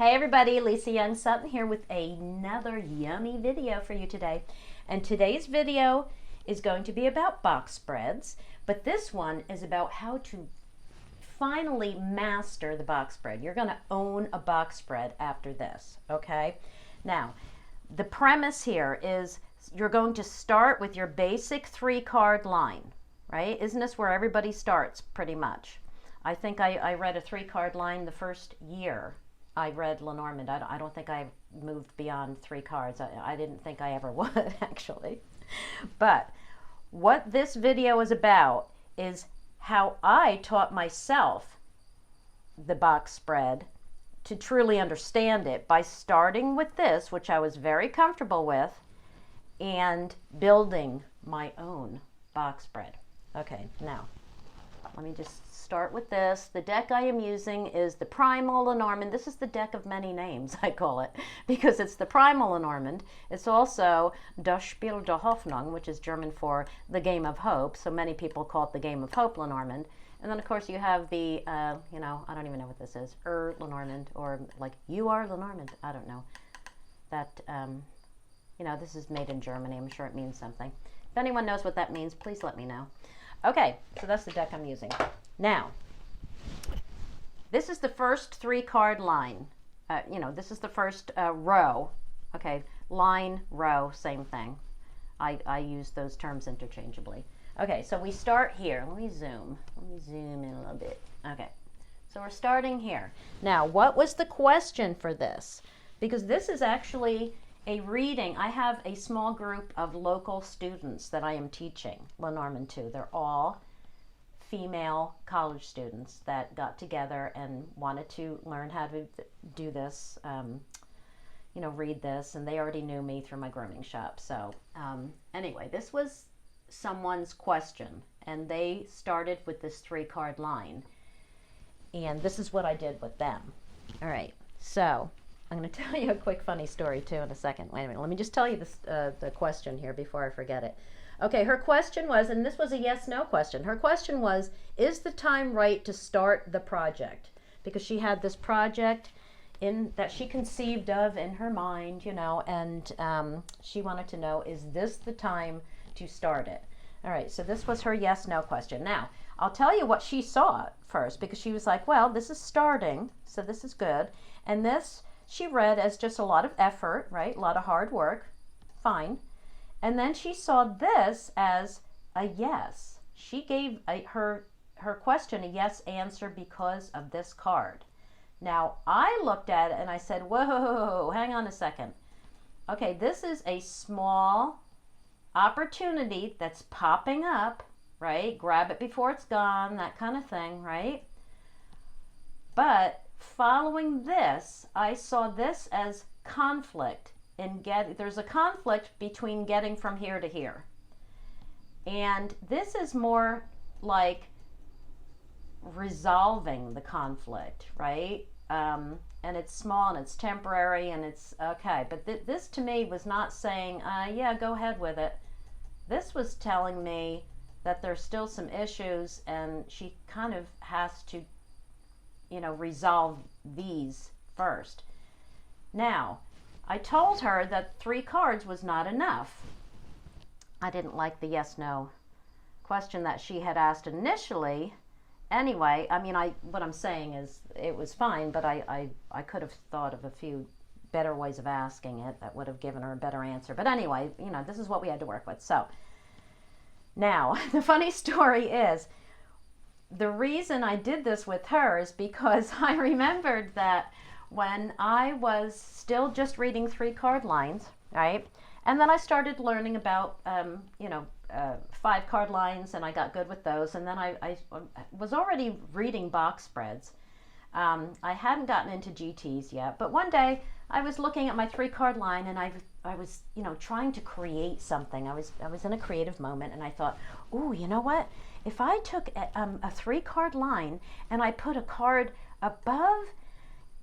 Hey everybody, Lisa Young Sutton here with another yummy video for you today. And today's video is going to be about box spreads, but this one is about how to finally master the box spread. You're going to own a box spread after this, okay? Now, the premise here is you're going to start with your basic 3-card line, right? Isn't this where everybody starts pretty much? I think I read a 3-card line the first year I read Lenormand. I don't think I moved beyond 3 cards. I didn't think I ever would, actually. But what this video is about is how I taught myself the box spread to truly understand it by starting with this, which I was very comfortable with, and building my own box spread. Okay, now let me just start with this. The deck I am using is the Primal Lenormand. This is the deck of many names, I call it, because it's the Primal Lenormand. It's also Das Spiel der Hoffnung, which is German for the Game of Hope. So many people call it the Game of Hope Lenormand. And then, of course, you have the, I don't even know what this is, Lenormand, or like, you are Lenormand. I don't know. That, this is made in Germany. I'm sure it means something. If anyone knows what that means, please let me know. Okay, so that's the deck I'm using. Now, this is the first 3-card line. This is the first row. Okay, line, row, same thing. I use those terms interchangeably. Okay, so we start here. Let me zoom in a little bit. Okay, so we're starting here. Now, what was the question for this? Because this is actually a reading. I have a small group of local students that I am teaching Lenormand to. They're all female college students that got together and wanted to learn how to do this, read this, and they already knew me through my grooming shop. So anyway, this was someone's question, and they started with this 3-card line, and this is what I did with them. All right, so I'm going to tell you a quick funny story too in a second. Wait a minute, let me just tell you this, the question here before I forget it. Okay, her question was, and this was a yes-no question. Her question was, is the time right to start the project? Because she had this project that she conceived of in her mind, and she wanted to know, is this the time to start it? All right, so this was her yes-no question. Now, I'll tell you what she saw first, because she was like, well, this is starting, so this is good. And this she read as just a lot of effort, right? A lot of hard work, fine. And then she saw this as a yes. She gave her question a yes answer because of this card. Now, I looked at it and I said, whoa, hang on a second. Okay, this is a small opportunity that's popping up, right? Grab it before it's gone, that kind of thing, right? But following this, I saw this as conflict. There's a conflict between getting from here to here. And this is more like resolving the conflict, right? And it's small and it's temporary and it's okay. But this to me was not saying, yeah, go ahead with it. This was telling me that there's still some issues and she kind of has to, resolve these first. Now, I told her that 3 cards was not enough. I didn't like the yes-no question that she had asked initially. Anyway, what I'm saying is it was fine, but I could have thought of a few better ways of asking it that would have given her a better answer. But anyway, this is what we had to work with. So now, the funny story is, the reason I did this with her is because I remembered that when I was still just reading 3-card lines, right? And then I started learning about, 5-card lines, and I got good with those. And then I was already reading box spreads. I hadn't gotten into GTs yet, but one day I was looking at my 3-card line, and I was, trying to create something. I was in a creative moment, and I thought, ooh, you know what? If I took a 3-card line and I put a card above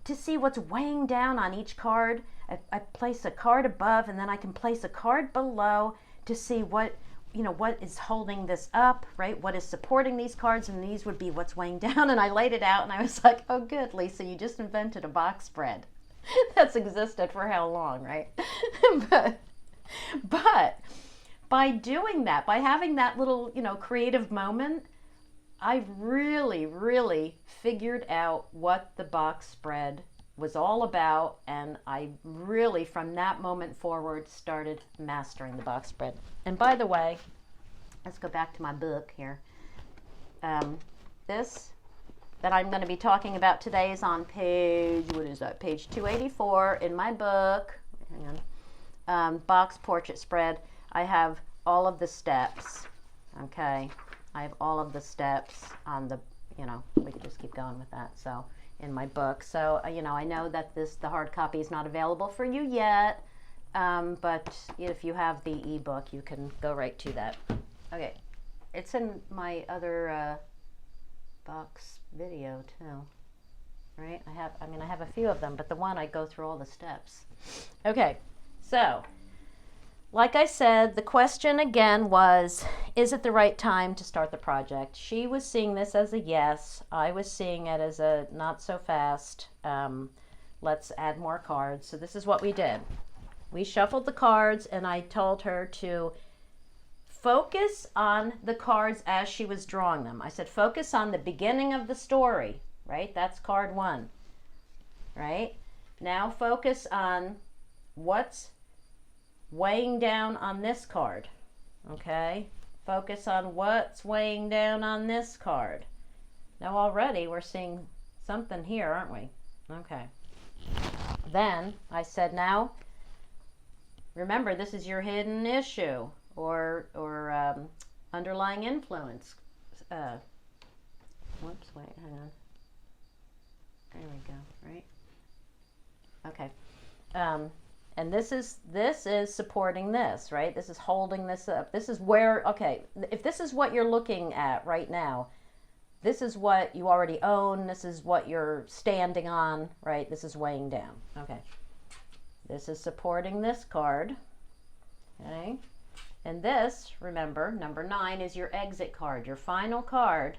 to see what's weighing down on each card, I place a card above, and then I can place a card below to see what is holding this up, right? What is supporting these cards, and these would be what's weighing down. And I laid it out, and I was like, oh, good, Lisa, you just invented a box spread. that's existed for how long, right? but, but by doing that, by having that little, creative moment, I really, really figured out what the box spread was all about, and I really, from that moment forward, started mastering the box spread. And by the way, let's go back to my book here. This that I'm going to be talking about today is on page, what is that, page 284 in my book. Hang on. Box Portrait Spread. I have all of the steps, okay? I have all of the steps on the, we could just keep going with that. So in my book. So, I know that the hard copy is not available for you yet, but if you have the ebook, you can go right to that. Okay, it's in my other box video too, right? I have a few of them, but the one I go through all the steps. Okay, so like I said, the question again was, is it the right time to start the project? She was seeing this as a yes. I was seeing it as a not so fast. Let's add more cards. So this is what we did. We shuffled the cards, and I told her to focus on the cards as she was drawing them. I said, focus on the beginning of the story, right? That's card 1, right? Now focus on what's weighing down on this card, okay? Focus on what's weighing down on this card. Now already we're seeing something here, aren't we? Okay. Then I said, now remember, this is your hidden issue or underlying influence. Whoops, wait, hang on. There we go, right? Okay. And this is supporting this, right? This is holding this up. This is where, okay, if this is what you're looking at right now, this is what you already own. This is what you're standing on, right? This is weighing down. Okay. This is supporting this card, okay? And this, remember, number 9 is your exit card, your final card,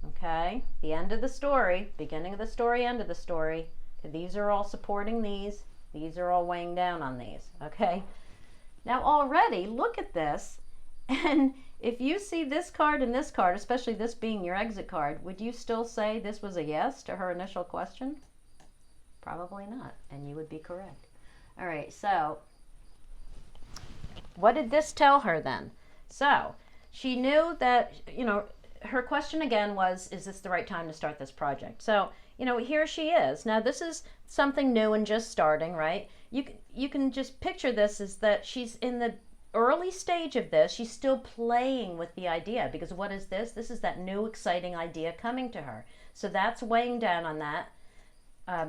okay? The end of the story, beginning of the story, end of the story. These are all supporting these. These are all weighing down on these, okay? Now already, look at this, and if you see this card and this card, especially this being your exit card, would you still say this was a yes to her initial question? Probably not, and you would be correct. All right, so what did this tell her then? So she knew that, her question again was, is this the right time to start this project? So, here she is. Now this is something new and just starting, right? You can just picture this as that she's in the early stage of this. She's still playing with the idea, because what is this? This is that new exciting idea coming to her. So that's weighing down on that.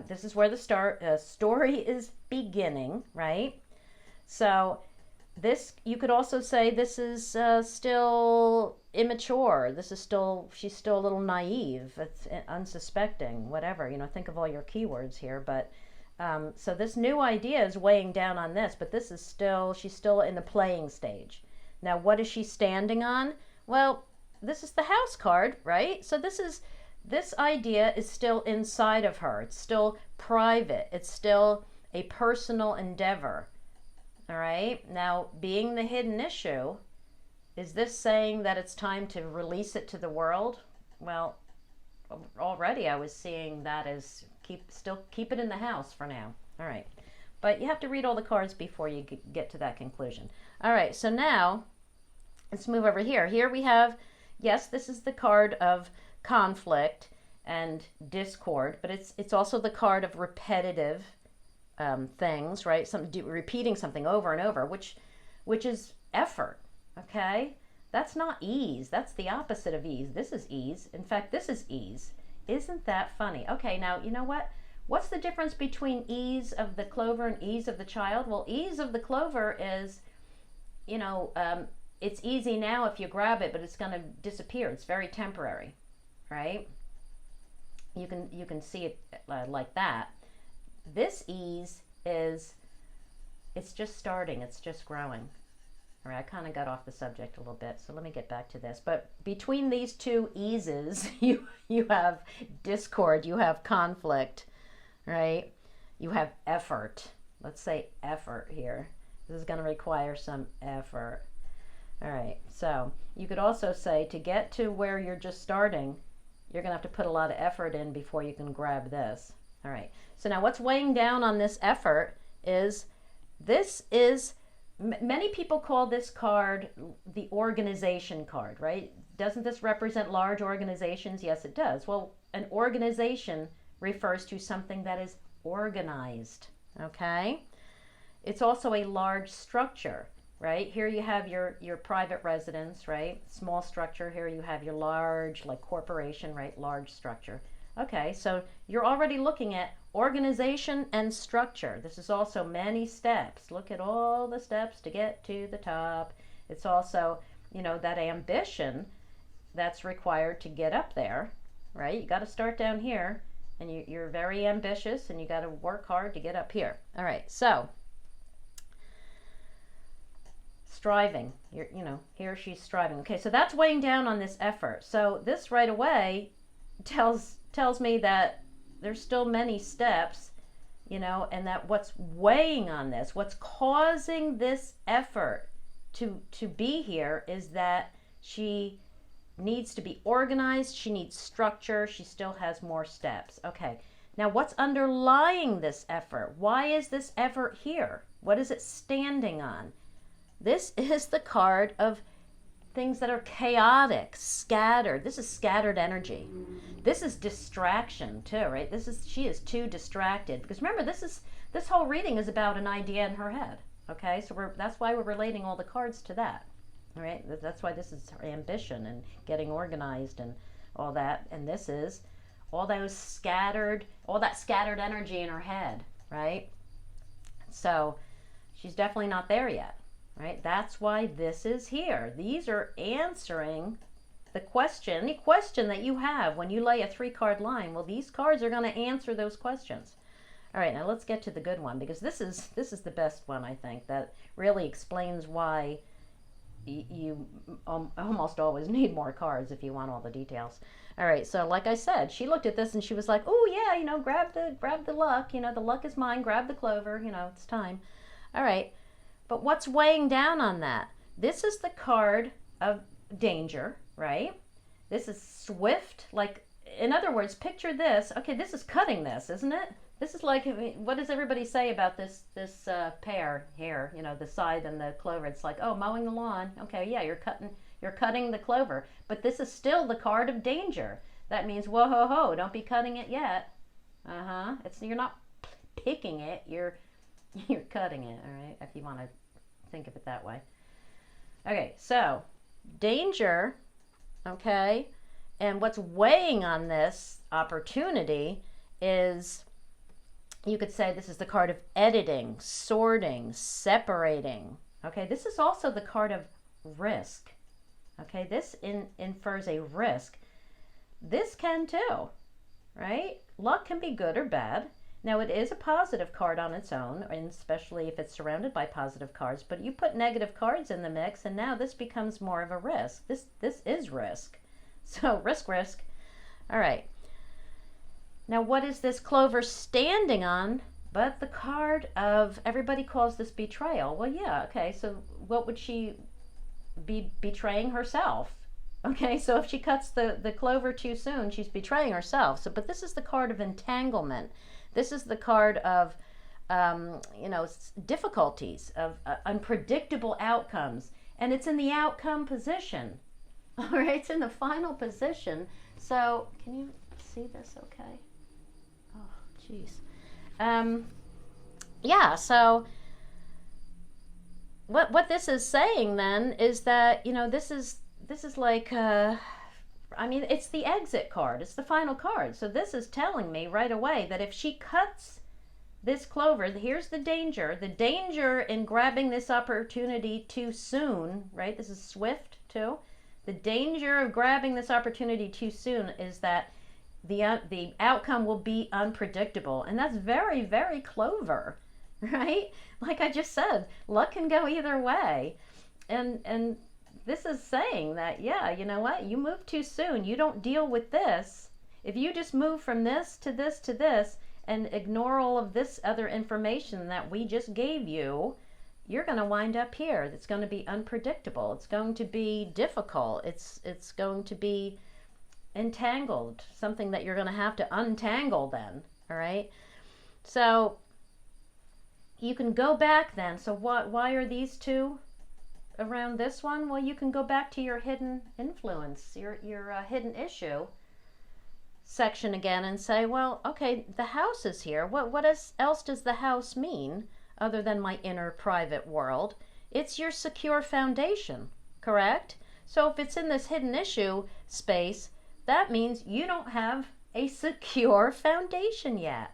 This is where the story is beginning, right? So this, you could also say this is still immature. This is still, she's still a little naive. It's unsuspecting, whatever, think of all your keywords here. But so this new idea is weighing down on this, but this is still, she's still in the playing stage. Now, what is she standing on? Well, this is the house card, right? So this idea is still inside of her. It's still private. It's still a personal endeavor. All right. Now, being the hidden issue, is this saying that it's time to release it to the world? Well, already I was seeing that as keep it in the house for now. All right. But you have to read all the cards before you get to that conclusion. All right. So now let's move over here. Here we have, yes, this is the card of conflict and discord, but it's also the card of repetitive things, right? Repeating something over and over, which is effort. Okay, that's not ease. That's the opposite of ease. This is ease. In fact, this is ease. Isn't that funny? Okay, now you know what? What's the difference between ease of the clover and ease of the child? Well, ease of the clover is, it's easy now if you grab it, but it's going to disappear. It's very temporary, right? You can see it like that. This ease is, it's just starting, it's just growing. All right, I kind of got off the subject a little bit, so let me get back to this. But between these two eases, you have discord, you have conflict, right? You have effort. Let's say effort here. This is going to require some effort. All right, so you could also say to get to where you're just starting, you're going to have to put a lot of effort in before you can grab this. All right, so now what's weighing down on this effort is many people call this card the organization card, right? Doesn't this represent large organizations? Yes, it does. Well, an organization refers to something that is organized, okay? It's also a large structure, right? Here you have your private residence, right? Small structure. Here you have your large, like corporation, right? Large structure. Okay, so you're already looking at organization and structure. This is also many steps. Look at all the steps to get to the top. It's also, you know, that ambition that's required to get up there, right? You got to start down here, and you're very ambitious, and you got to work hard to get up here. All right, so striving, you know, here she's striving. Okay, so that's weighing down on this effort. So this right away tells me that there's still many steps, you know, and that what's weighing on this, what's causing this effort to be here is that she needs to be organized, she needs structure, she still has more steps. Okay, now what's underlying this effort? Why is this effort here? What is it standing on? This is the card of things that are chaotic, scattered. This is scattered energy. This is distraction too, right? She is too distracted, because remember, this whole reading is about an idea in her head. Okay, so that's why we're relating all the cards to that. All right, that's why this is her ambition and getting organized and all that. And this is all that scattered energy in her head, right? So she's definitely not there yet. Right? That's why this is here. These are answering the question, any question that you have when you lay a 3-card line. Well, these cards are going to answer those questions. All right, now let's get to the good one, because this is the best one, I think, that really explains why you almost always need more cards if you want all the details. All right, so like I said, she looked at this and she was like, oh yeah, you know, grab the luck, you know, the luck is mine, grab the clover, you know, it's time. All right. But what's weighing down on that? This is the card of danger, right? This is swift, like, in other words, picture this. Okay, this is cutting this, isn't it? This is like, what does everybody say about this pear here? You know, the scythe and the clover. It's like, oh, mowing the lawn. Okay, yeah, you're cutting the clover. But this is still the card of danger. That means, whoa, ho, ho, don't be cutting it yet. You're not picking it. You're cutting it, all right, if you want to think of it that way. Okay, so danger, okay, and what's weighing on this opportunity is, you could say this is the card of editing, sorting, separating. Okay, this is also the card of risk. Okay, this infers a risk. This can too, right? Luck can be good or bad. Now, it is a positive card on its own, and especially if it's surrounded by positive cards, but you put negative cards in the mix, and now this becomes more of a risk. This is risk. So, risk. All right. Now, what is this clover standing on but the card of, everybody calls this betrayal. Well, yeah, okay, so what would she be betraying herself? Okay, so if she cuts the clover too soon, she's betraying herself. So, but this is the card of entanglement. This is the card of, you know, difficulties, of unpredictable outcomes. And it's in the outcome position. All right, it's in the final position. So, can you see this okay? Oh, jeez. Yeah, so what this is saying then is that, you know, this is like, I mean, it's the exit card. It's the final card. So this is telling me right away that if she cuts this clover, here's the danger. The danger in grabbing this opportunity too soon, right? This is swift too. The danger of grabbing this opportunity too soon is that the outcome will be unpredictable. And that's very, very clover, right? Like I just said, luck can go either way. And this is saying that, yeah, you know what? You move too soon. You don't deal with this. If you just move from this to this to this, and ignore all of this other information that we just gave you, you're going to wind up here. It's going to be unpredictable. It's going to be difficult. It's going to be entangled, something that you're going to have to untangle then, all right? So you can go back then. So why are these two around this one? Well, you can go back to your hidden influence, your hidden issue section again and say, well, okay, the house is here. What else does the house mean other than my inner private world? It's your secure foundation, correct? So if it's in this hidden issue space, that means you don't have a secure foundation yet.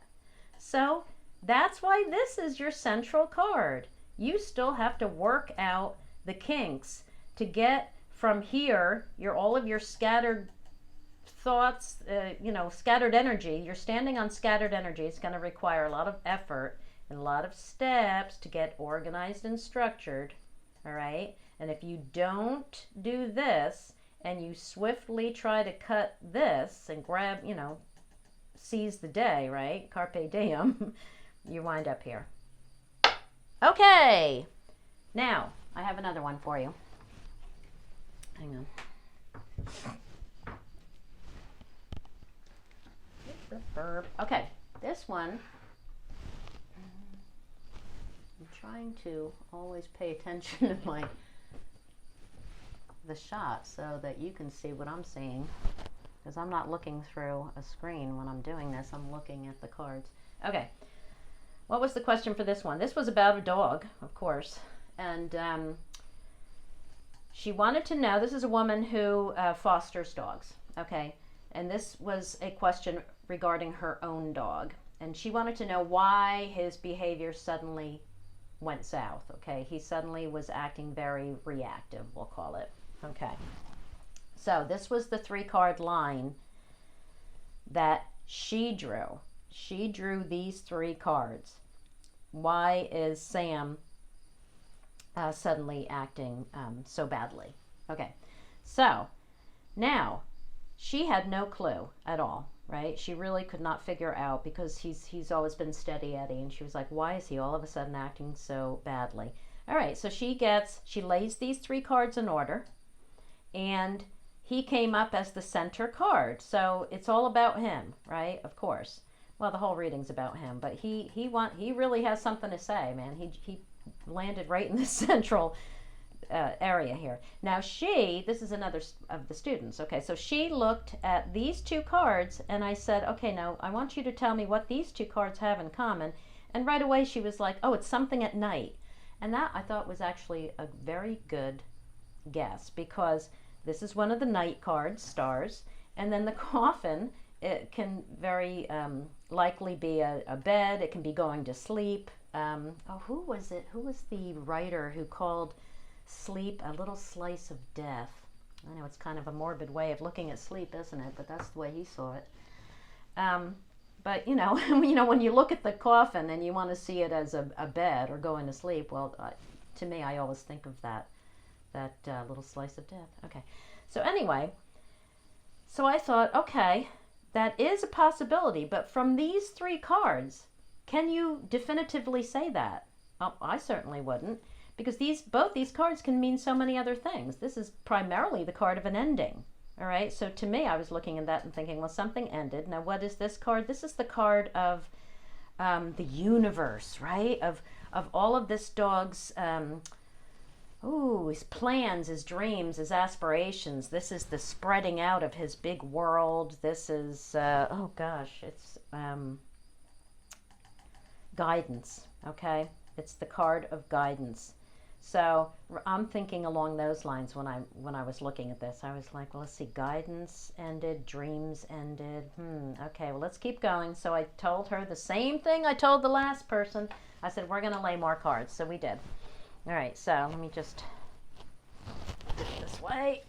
So that's why this is your central card. You still have to work out the kinks to get from here, all of your scattered thoughts, scattered energy. You're standing on scattered energy. It's going to require a lot of effort and a lot of steps to get organized and structured, all right? And if you don't do this and you swiftly try to cut this and grab, seize the day, right? Carpe diem, you wind up here. Okay, now I have another one for you. Hang on. Okay, this one, I'm trying to always pay attention to the shot so that you can see what I'm seeing, because I'm not looking through a screen when I'm doing this. I'm looking at the cards. Okay, what was the question for this one? This was about a dog, of course, and she wanted to know, this is a woman who fosters dogs, okay, and this was a question regarding her own dog, and she wanted to know why his behavior suddenly went south. Okay, he suddenly was acting very reactive, we'll call it. Okay, so this was the 3-card line that she drew. She drew these 3 cards. Why is Sam suddenly acting so badly? Okay, so now she had no clue at all, right? She really could not figure out, because he's always been steady Eddie, and she was like, why is he all of a sudden acting so badly? All right, so she lays these 3 cards in order, and he came up as the center card. So it's all about him, right? Of course. Well, the whole reading's about him, but he really has something to say, man. He landed right in the central area here. Now this is another of the students. Okay, so she looked at these 2 cards, and I said, okay, now I want you to tell me what these 2 cards have in common. And right away she was like, oh, it's something at night. And that I thought was actually a very good guess, because this is one of the night cards, stars, and then the coffin, it can very likely be a bed. It can be going to sleep. Who was it? Who was the writer who called sleep a little slice of death? I know it's kind of a morbid way of looking at sleep, isn't it? But that's the way he saw it. But when you look at the coffin and you want to see it as a bed or going to sleep, well, to me, I always think of that little slice of death. Okay, so anyway, so I thought, okay, that is a possibility, but from these 3 cards, can you definitively say that? Oh, I certainly wouldn't, because both these cards can mean so many other things. This is primarily the card of an ending, all right? So to me, I was looking at that and thinking, well, something ended. Now, what is this card? This is the card of the universe, right? Of all of this dog's his plans, his dreams, his aspirations. This is the spreading out of his big world. This is, it's guidance, okay? It's the card of guidance. So I'm thinking along those lines when I was looking at this. I was like, well, let's see, guidance ended, dreams ended. Okay, well, let's keep going. So I told her the same thing I told the last person. I said, we're going to lay more cards. So we did. All right, so let me just put it this way.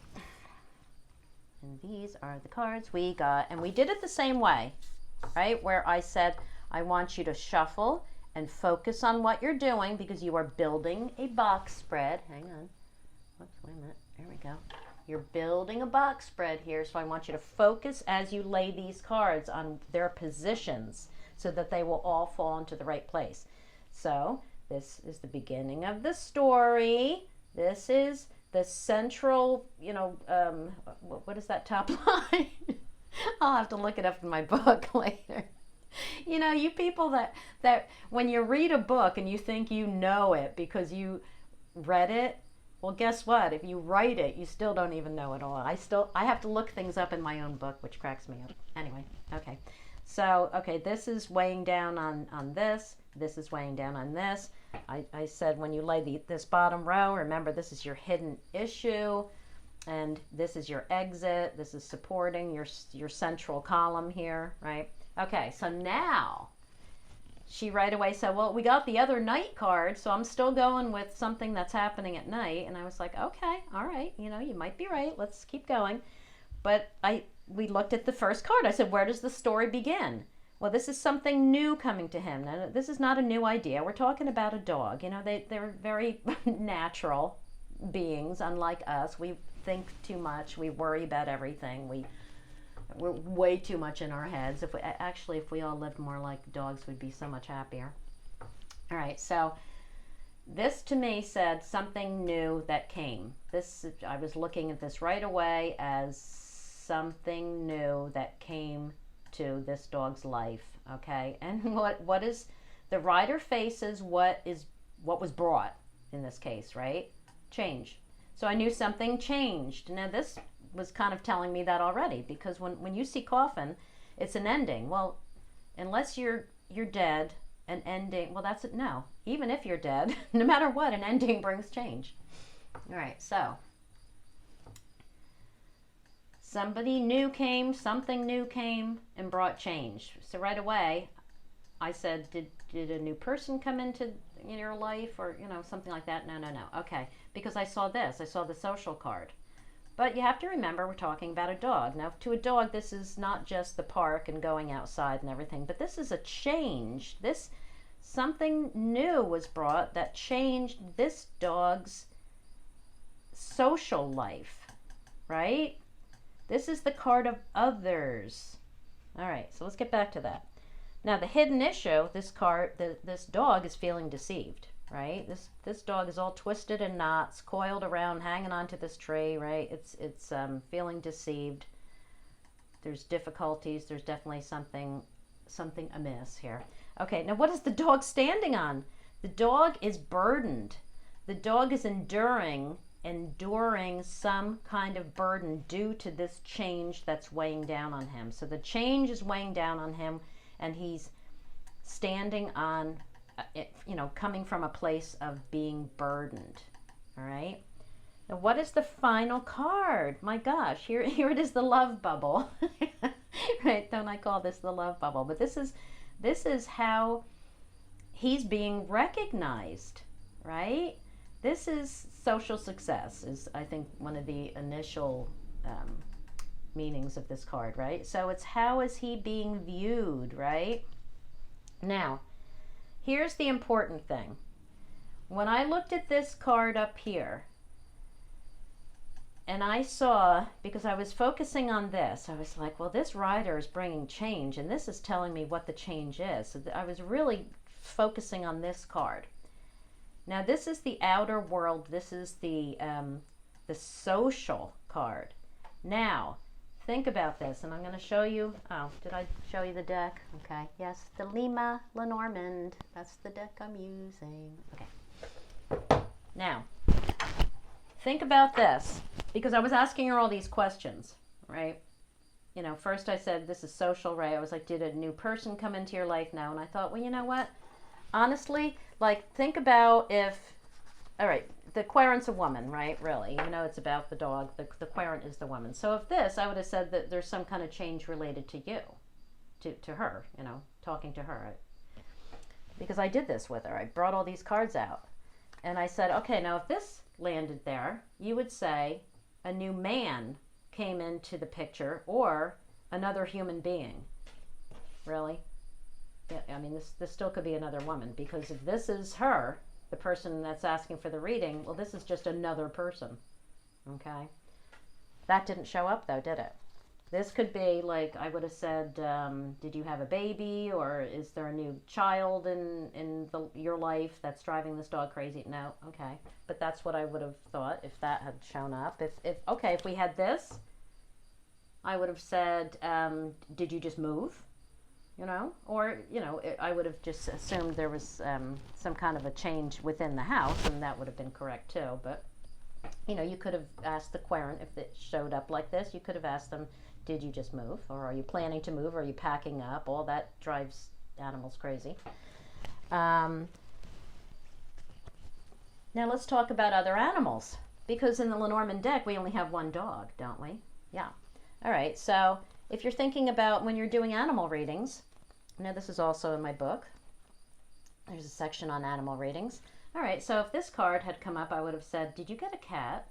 And these are the cards we got. And we did it the same way, right? Where I said, I want you to shuffle and focus on what you're doing, because you are building a box spread. Hang on. Whoops, wait a minute. There we go. You're building a box spread here, so I want you to focus as you lay these cards on their positions. so that they will all fall into the right place. So this is the beginning of the story. This is the central, what is that top line? I'll have to look it up in my book later. You people that when you read a book and you think you know it because you read it, well, guess what? If you write it, you still don't even know it all. I have to look things up in my own book, which cracks me up. Anyway, okay. So, okay, this is weighing down on this. This is weighing down on this. I said when you lay this bottom row, remember this is your hidden issue, and this is your exit. This is supporting your central column here, right? Okay, so now she right away said, well, we got the other night card, so I'm still going with something that's happening at night. And I was like, okay, all right, you might be right. Let's keep going. But we looked at the first card. I said, where does the story begin? Well, this is something new coming to him. Now, this is not a new idea. We're talking about a dog. They're very natural beings, unlike us. We think too much. We worry about everything. We're way too much in our heads. If we all lived more like dogs, we'd be so much happier. All right, so this to me said something new that came. I was looking at this right away as something new that came to this dog's life, okay? And what is the rider faces what was brought in this case, right? Change. So I knew something changed. Now this was kind of telling me that already, because when you see coffin, it's an ending. Well, unless you're dead, an ending, well, that's it. No, even if you're dead, no matter what, an ending brings change. All right, so somebody new came, something new came and brought change. So right away I said, did a new person come into your life, or something like that? No. Okay, because I saw the social card. But you have to remember, we're talking about a dog. Now, to a dog, this is not just the park and going outside and everything, but this is a change. Something new was brought that changed this dog's social life, right? This is the card of others. All right, so let's get back to that. Now, the hidden issue, this dog is feeling deceived, right? This dog is all twisted in knots, coiled around, hanging onto this tree, right? It's feeling deceived. There's difficulties. There's definitely something amiss here. Okay, now what is the dog standing on? The dog is burdened. The dog is enduring some kind of burden due to this change that's weighing down on him. So the change is weighing down on him, and he's standing on coming from a place of being burdened. All right. Now, what is the final card? My gosh, here it is, the love bubble. Right? Don't I call this the love bubble? But this is how he's being recognized, right? This is social success, is I think one of the initial meanings of this card, right? So it's how is he being viewed, right? Now, here's the important thing. When I looked at this card up here, and I saw, because I was focusing on this, I was like, well, this rider is bringing change, and this is telling me what the change is. So I was really focusing on this card. Now, this is the outer world. This is the social card. Now, think about this, and I'm going to show you. Oh, did I show you the deck? Okay. Yes, the Lenormand. That's the deck I'm using. Okay. Now, think about this, because I was asking her all these questions, right? First I said, this is social, right? I was like, did a new person come into your life now? And I thought, well, you know what? Honestly, think about all right, the querent's a woman, right? Really, it's about the dog. The querent is the woman. So if this, I would have said that there's some kind of change related to you, to her, talking to her. Because I did this with her. I brought all these cards out. And I said, okay, now if this landed there, you would say a new man came into the picture, or another human being. Really? Yeah, I mean, this still could be another woman, because if this is her, the person that's asking for the reading, well, this is just another person. Okay? That didn't show up, though, did it? This could be like, I would have said, did you have a baby, or is there a new child in your life that's driving this dog crazy? No, okay. But that's what I would have thought if that had shown up. If we had this, I would have said, did you just move? You know, or, you know, I would have just assumed there was some kind of a change within the house, and that would have been correct too. But, you know, you could have asked the querent, if it showed up like this, you could have asked them, did you just move? Or are you planning to move? Or are you packing up? All that drives animals crazy. Now let's talk about other animals. Because in the Lenormand deck, we only have one dog, don't we? Yeah. All right, so if you're thinking about when you're doing animal readings, now this is also in my book. There's a section on animal readings. All right, so if this card had come up, I would have said, did you get a cat?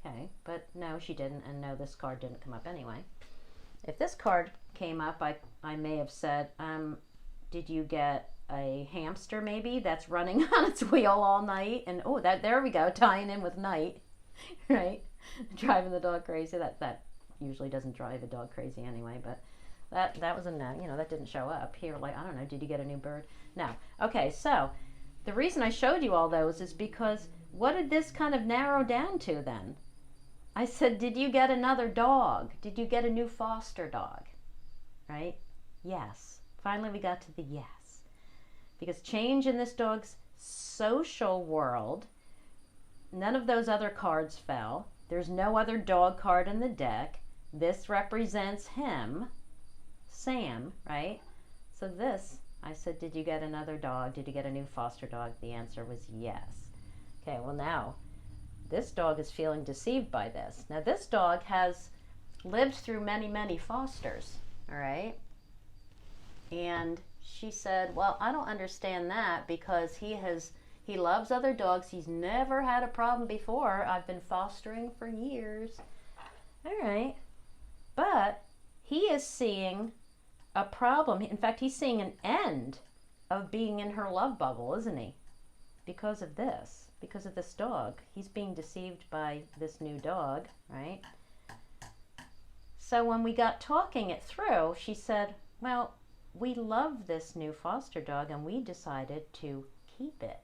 Okay, but no, she didn't, and no, this card didn't come up anyway. If this card came up, I may have said, did you get a hamster maybe that's running on its wheel all night? And oh, there we go, tying in with night, right? Driving the dog crazy. That usually doesn't drive a dog crazy anyway, but that was a no, you know, that didn't show up here. Like, I don't know, did you get a new bird? No. Okay, so the reason I showed you all those is because what did this kind of narrow down to then? I said, did you get another dog? Did you get a new foster dog? Right? Yes. Finally, we got to the yes. Because change in this dog's social world, none of those other cards fell. There's no other dog card in the deck. This represents him, Sam, right? So this, I said, did you get another dog? Did you get a new foster dog? The answer was yes. Okay, well now, this dog is feeling deceived by this. Now this dog has lived through many, many fosters, all right? And she said, well, I don't understand that because he loves other dogs. He's never had a problem before. I've been fostering for years. All right. But he is seeing a problem. In fact, he's seeing an end of being in her love bubble, isn't he? Because of this. Because of this dog. He's being deceived by this new dog, right? So when we got talking it through, she said, well, we love this new foster dog and we decided to keep it.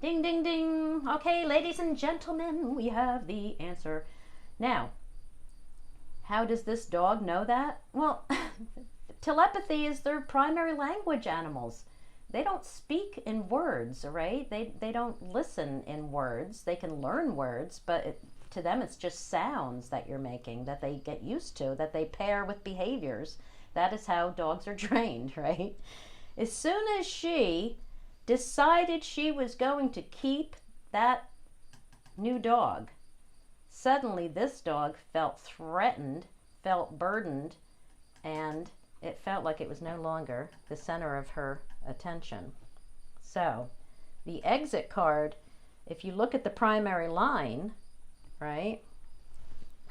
Ding, ding, ding. Okay, ladies and gentlemen, we have the answer. Now, how does this dog know that? Well, telepathy is their primary language, animals. They don't speak in words, right? They don't listen in words. They can learn words, but to them it's just sounds that you're making, that they get used to, that they pair with behaviors. That is how dogs are trained, right? As soon as she decided she was going to keep that new dog, suddenly this dog felt threatened, felt burdened, and it felt like it was no longer the center of her attention. So the exit card, if you look at the primary line, right,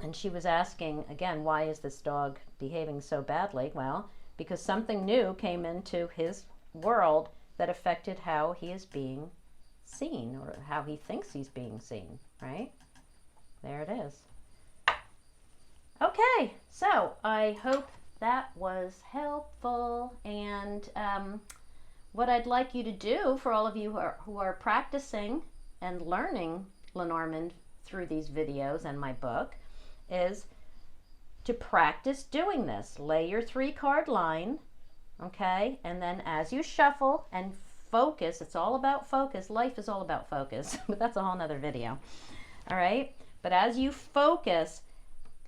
and she was asking again, why is this dog behaving so badly? Well, because something new came into his world that affected how he is being seen, or how he thinks he's being seen, right? There it is. Okay, so I hope that was helpful, and what I'd like you to do, for all of you who are practicing and learning Lenormand through these videos and my book, is to practice doing this. Lay your 3-card line, okay, and then as you shuffle and focus, it's all about focus. Life is all about focus, but that's a whole nother video. All right, but as you focus,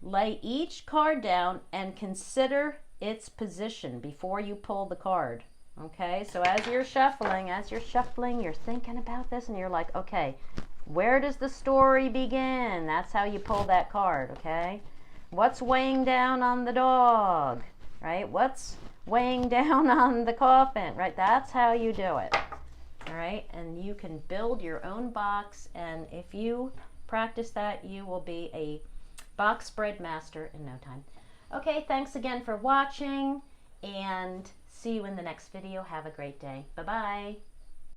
lay each card down and consider its position before you pull the card. Okay, so as you're shuffling, you're thinking about this, and you're like, okay, where does the story begin? That's how you pull that card, okay? What's weighing down on the dog, right? What's weighing down on the coffin, right? That's how you do it, all right? And you can build your own box, and if you practice that, you will be a box spread master in no time. Okay, thanks again for watching, and see you in the next video. Have a great day. Bye-bye.